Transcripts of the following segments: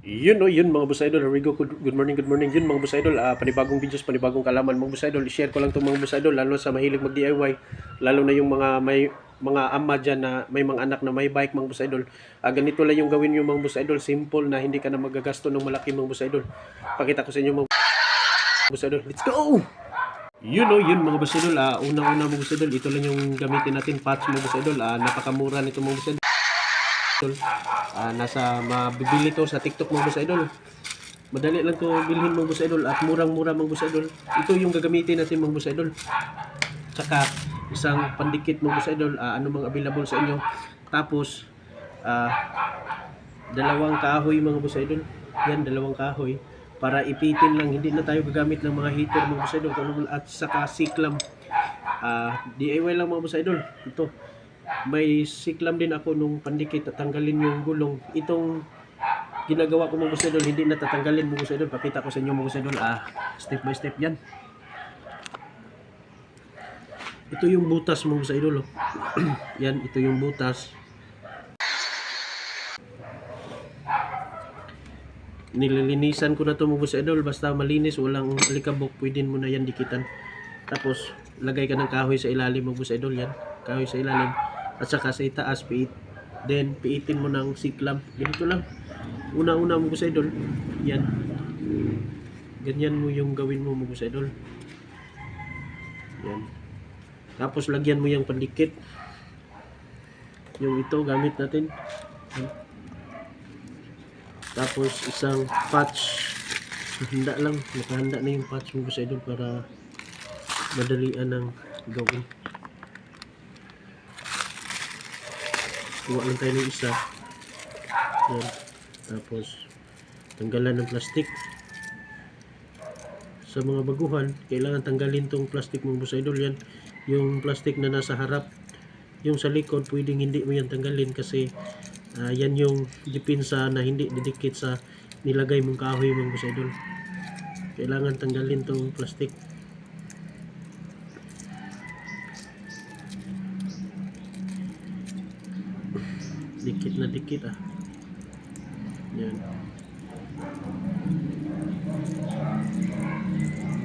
Yun no, yun mga boss idol. Here we go. Good morning, good morning. Yun mga boss idol, panibagong videos, panibagong kalaman mga boss idol. I-share ko lang 'tong mga boss idol, lalo sa mahilig mag-DIY, lalo na yung mga may mga ama dyan na may mga anak na may bike mga boss idol. Ganito lang yung gawin yung mga boss idol, simple na hindi ka na magagasto ng malaki mga boss idol. Pakita ko sa inyo mga boss idol. Let's go! Yun no, yun mga boss idol. Unang-una mga boss idol, ito lang yung gamitin natin, patch mga boss idol. Napakamura nito mga boss idol. Nasa mabibili to sa TikTok mga boss idol. Madali lang to bilhin mga boss idol at murang-mura mga boss idol. Ito yung gagamitin natin mga boss idol. Tsaka isang pandikit mga boss idol, ano mang available sa inyo. Tapos dalawang kahoy mga boss idol. Yan, dalawang kahoy para ipitin lang, hindi na tayo gagamit ng mga heater mga boss idol. At saka siklam, DIY lang mga boss idol. Ito, may siklam din ako nung pandikit, tatanggalin yung gulong. Itong ginagawa ko mga boss idol, hindi natatanggalin mga boss idol. Pakita ko sa inyo mga boss idol, step by step yan. Ito yung butas mga boss idol, oh. Yan, ito yung butas. Nililinisan ko na to mga boss idol, basta malinis, walang alikabok, pwede mo na yan dikitan. Tapos lagay ka ng kahoy sa ilalim mga boss idol, yan, kahoy sa ilalim. At saka sa itaas, then piitin mo ng siklam. Ganito lang. Una-una mo boss idol. Yan. Ganyan mo yung gawin mo boss idol. Yan. Tapos lagyan mo yung pandikit. Yung ito gamit natin. Yan. Tapos isang patch. Handa lang. Nakahanda na yung patch mo boss idol para madalian ng gawin. Kuha lang tayo ng isa. Yan. Tapos tanggalan ng plastic. Sa mga baguhan, kailangan tanggalin tong plastic mga boss idol. Yan, yung plastic na nasa harap. Yung sa likod, pwedeng hindi mo yan tanggalin kasi yan yung depensa na hindi didikit sa nilagay mong kahoy mga boss idol. Kailangan tanggalin tong plastic. Dikit na dikit yan,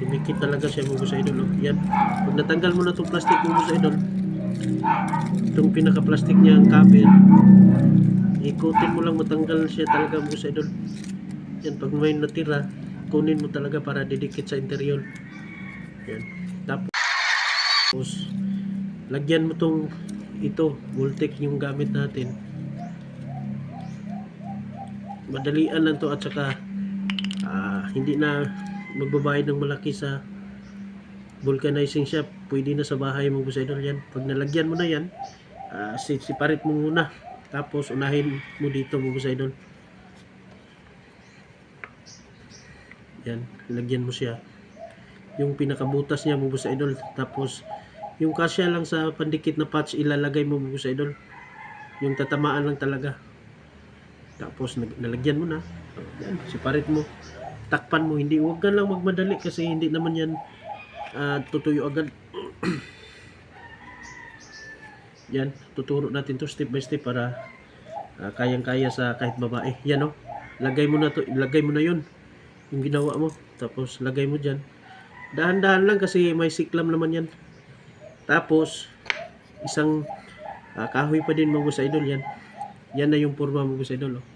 dumikit talaga siya mga boss idol, oh. Yan, pag natanggal mo na itong plastic mga boss idol, itong pinaka plastic niya ang cover, ikutin mo lang, matanggal siya talaga mga boss idol. Yan, pag may natira, kunin mo talaga para didikit sa interior. Yan, tapos lagyan mo tong ito, Voltec yung gamit natin. Madalian lang to at saka hindi na magbabayad ng malaki sa vulcanizing shop. Pwede na sa bahay mga boss idol yan. Pag nalagyan mo na yan, separate mo muna. Tapos unahin mo dito mga boss idol. Yan, lagyan mo siya. Yung pinakabutas niya mga boss idol. Tapos yung kasya lang sa pandikit na patch ilalagay mo mga boss idol. Yung tatamaan lang talaga. Tapos nalagyan mo na. Yan, separate mo. Takpan mo, hindi, huwag ka lang magmadali kasi hindi naman yan tutuyo agad. Yan, tuturo natin to step by step para kayang-kaya sa kahit babae. Yan, oh. Lagay mo na to, ilagay mo na 'yon. Yung ginawa mo. Tapos lagay mo diyan. Dahan-dahan lang kasi may siklam naman yan. Tapos isang kahoy pa din mga boss idol yan. Yan na yung forma mga boss idol, oh.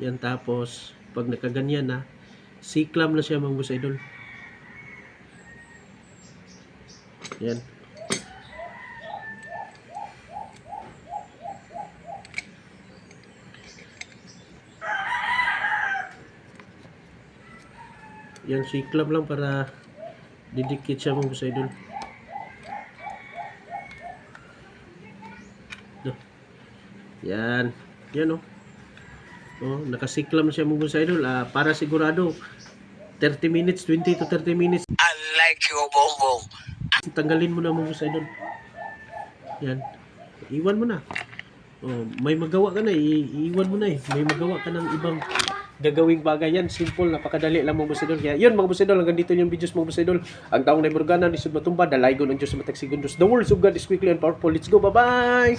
Yan, tapos pag nakaganyan na, siklam na siya mga boss idol. Yan. Yan, siklam lang para didikit siya mga boss idol. Yan. Yan, oh. Oh, nakasiklam siya mga boss idol. Para sigurado 30 minutes, 20 to 30 minutes. I like your bongbong. Tanggalin mo na mga boss idol. Yan. Iwan mo na. Oh, may magawa ka na, iwan mo na eh. May magawa ka ng ibang gagawing bagay. Yan, simple, napakadali lang mga boss idol. Kaya yun mga boss idol, hanggang dito yung videos mga boss idol. Ang taong na Burgana, nisod matumba, dalaygon ang Diyos sa matag segundos. The words of God is quickly and powerful. Let's go, bye-bye!